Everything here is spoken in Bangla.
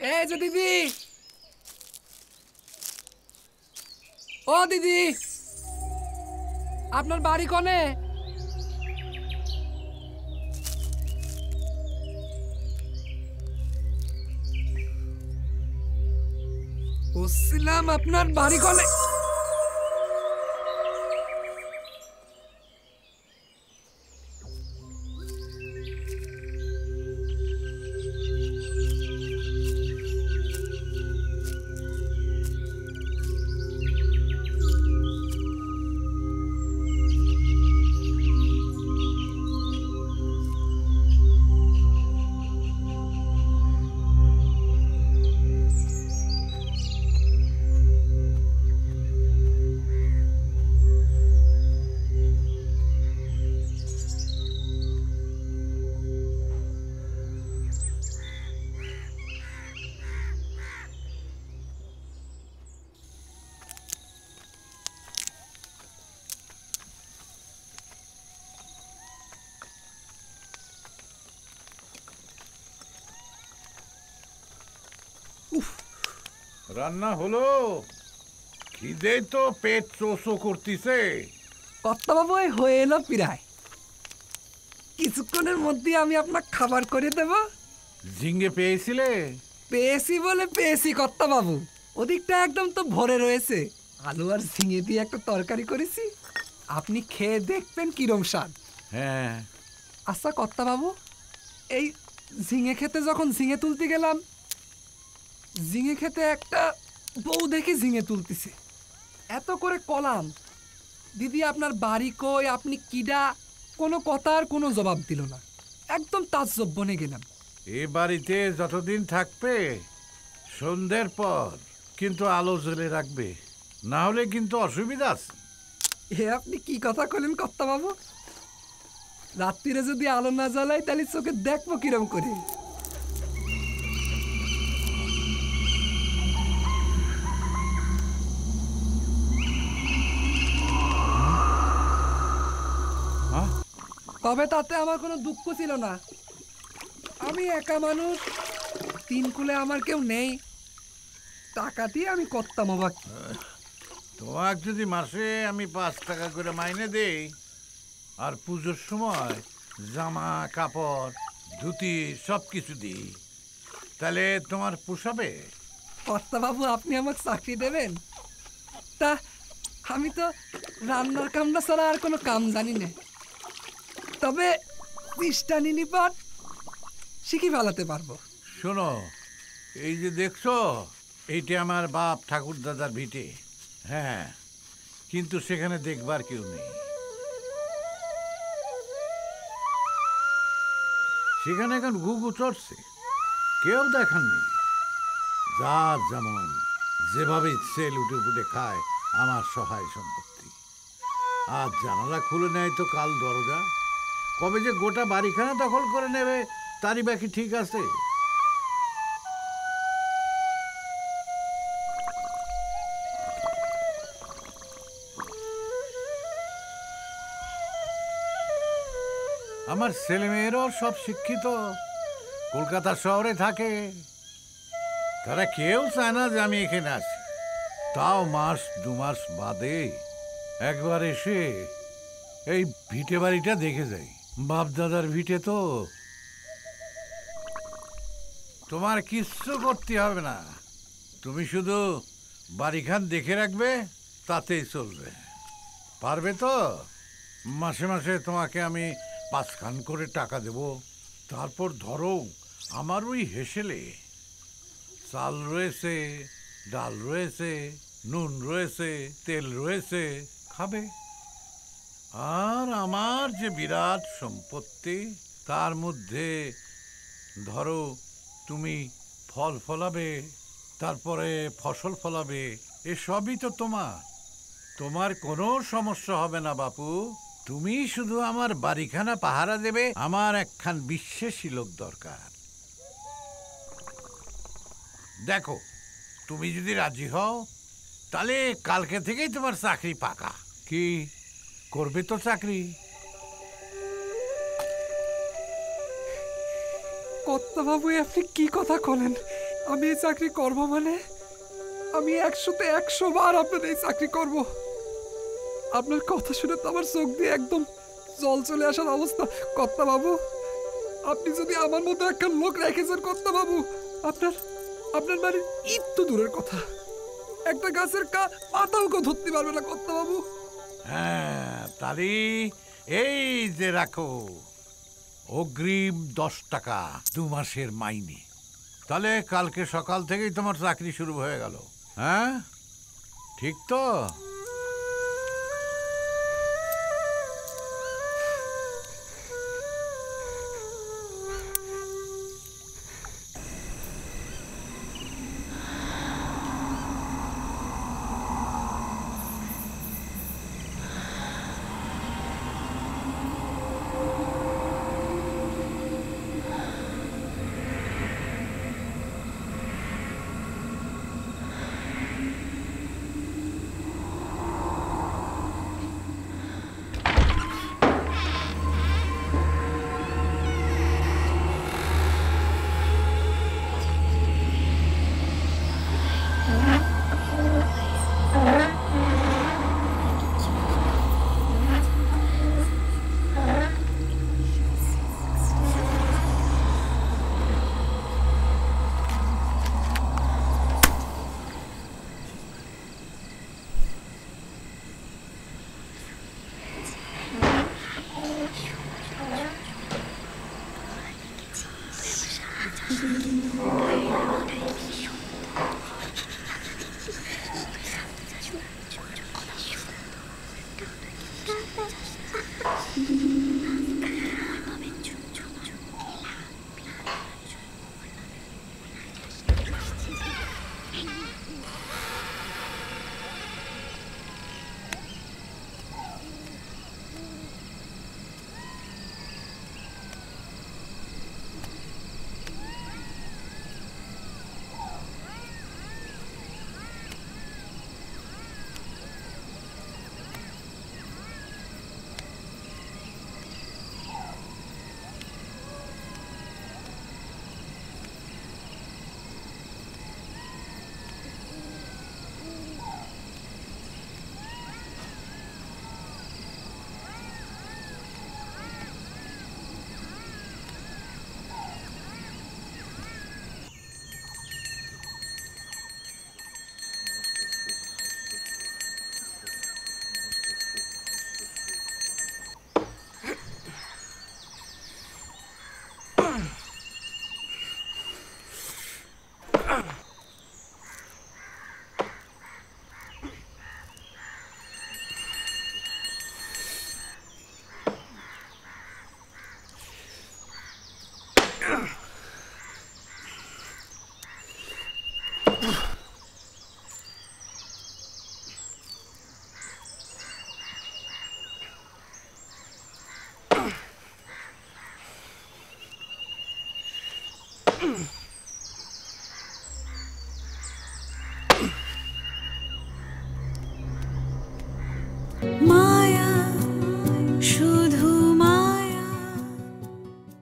এই যে দিদি, ও দিদি, আপনার বাড়ি কোনে? বুঝছিলাম আপনার বাড়ি কোনে। রান্না হলো? খিদে তো পেট চোচো করতেছে। কর্তাবাবু হয়ে এলো প্রায়, কিছুক্ষণের মধ্যে আমি আপনার খাবার করে দেব। ঝিঙ্গে পেয়েছিলে? পেয়েছি বলে পেয়েছি কর্তাবাবু, ওদিকটা একদম তো ভরে রয়েছে। আলু আর ঝিঙে দিয়ে একটা তরকারি করেছি, আপনি খেয়ে দেখবেন কিরম স্বাদ। হ্যাঁ। আচ্ছা কর্তাবাবু, এই ঝিঙে খেতে যখন ঝিঙে তুলতে গেলাম, ঝিঙে খেতে একটা বউ দেখি ঝিঙে তুলতেছে, এত করে কলাম দিদি আপনার বাড়ি কই, আপনি কিডা, কোনো কথার কোনো জবাব দিল না। একদম তাজ্জব বনে গেলাম। এ বাড়িতে যতদিন থাকবে সন্ধ্যের পর কিন্তু আলো জ্বেলে রাখবে, না হলে কিন্তু অসুবিধা আছে। এ আপনি কি কথা কইলেন কর্তাবাবু? রাত্রিরে যদি আলো না জ্বালাই তাহলে চোখে দেখবো কিরম করে? তবে তাতে আমার কোনো দুঃখ ছিল না। আমি একা মানুষ, তিন কুলে আমার কেউ নেই, টাকা দিয়ে আমি করতাম অবাক। তোমার যদি মাসে আমি 5 টাকা করে মাইনে দেই আর পুজোর সময় জামা কাপড় ধুতি সব কিছু দিই, তাহলে তোমার পোষাবে? কর্তাবাবু আপনি আমাকে চাকরি দেবেন? তা আমি তো রান্নার কামটা ছাড়া আর কোনো কাম জানি না, তবে পিস্টানি নিপাট শিখি ফেলাতে পারবো। শোনো, এই যে দেখছো এইটা আমার বাপ ঠাকুর দাদার ভিটে। হ্যাঁ, কিন্তু সেখানে দেখবার কেউ নেই। সেখানে এখন ঘুঘু চড়ছে, কেউ দেখাননি। যার যেমন যেভাবে ইচ্ছে লুটে ফুটে খায় আমার সহায় সম্পত্তি। আজ জানালা খুলে নেয় তো কাল দরজা। কবে যে গোটা বাড়িখানা দখল করে নেবে তারই বাকি ঠিক আছে। আমার ছেলেমেয়েরাও সব শিক্ষিত, কলকাতা শহরে থাকে। তারা কেউ চায় না যে আমি এখানে আসি। তাও মাস 2 মাস বাদে একবার এসে এই ভিটে বাড়িটা দেখে যাই। বাপ দাদার ভিটে তো। তোমার কিচ্ছু করতে হবে না, তুমি শুধু বাড়িখান দেখে রাখবে, তাতেই চলবে। পারবে তো? মাসে মাসে তোমাকে আমি 5 খান করে টাকা দেব। তারপর ধরো আমার ওই হেসেলে চাল রয়েছে, ডাল রয়েছে, নুন রয়েছে, তেল রয়েছে, খাবে। আর আমার যে বিরাট সম্পত্তি, তার মধ্যে ধরো তুমি ফল ফলাবে, তারপরে ফসল ফলাবে, এসবই তো তোমার। তোমার কোনো সমস্যা হবে না বাপু। তুমি শুধু আমার বাড়িখানা পাহারা দেবে। আমার একখান বিশ্বাসী লোক দরকার। দেখো, তুমি যদি রাজি হও তাহলে কালকে থেকেই তোমার চাকরি পাকা। কি করবে তো চাকরি? কর্তাবাবু আপনি কি কথা বলেন? আমি এই চাকরি করব মানে আমি 100তে 100 বার আপনাদের এই চাকরি করব। আপনার কথা শুনে তো আমার চোখ দিয়ে একদম জল চলে আসার অবস্থা। কর্তা বাবু, আপনি যদি আমার মতো একটা লোক রেখেছেন কর্তা বাবু, আপনার আপনার বাড়ির ঈদ তো দূরের কথা, একটা গাছের পাতাও কেউ ধরতে পারবে না কর্তা বাবু। হ্যাঁ, তালি এই যে রাখো অগ্রিম 10 টাকা, 2 মাসের মাইনে। তাহলে কালকে সকাল থেকেই তোমার চাকরি শুরু হয়ে গেল। হ্যাঁ, ঠিক তো?